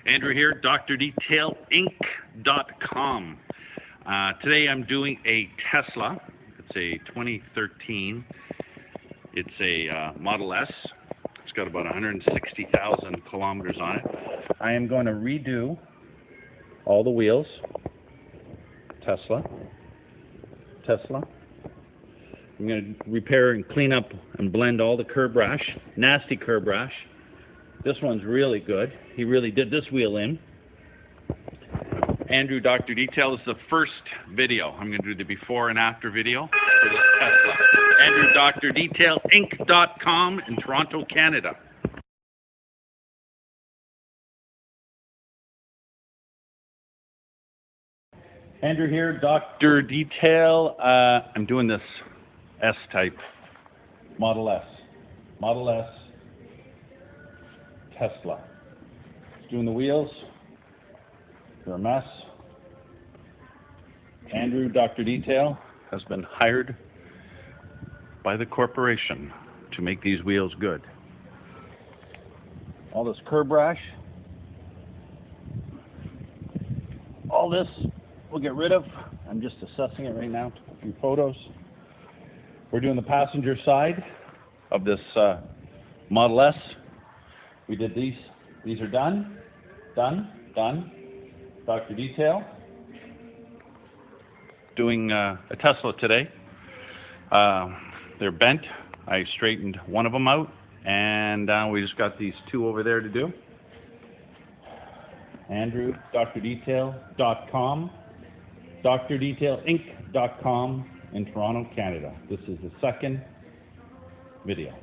Andrew here, Dr.DetailInc.com. Today I'm doing a Tesla. It's a 2013. It's a Model S. It's got about 160,000 kilometers on it. I am going to redo all the wheels. Tesla. I'm going to repair and clean up and blend all the curb rash. Nasty curb rash. This one's really good. He really did this wheel in. Andrew, Dr. Detail, this is the first video. I'm going to do the before and after video for this Tesla. Andrew, Dr.DetailInc.com in Toronto, Canada. Andrew here, Dr. Detail. I'm doing this S-type Model S. Tesla. It's doing the wheels. They're a mess. Andrew, Dr. Detail, has been hired by the corporation to make these wheels good. All this curb rash, all this we'll get rid of. I'm just assessing it right now. Took a few photos. We're doing the passenger side of this Model S. We did these. These are done. Dr. Detail. Doing a Tesla today. They're bent. I straightened one of them out, and we just got these two over there to do. Andrew, DrDetail.com. DrDetailInc.com in Toronto, Canada. This is the second video.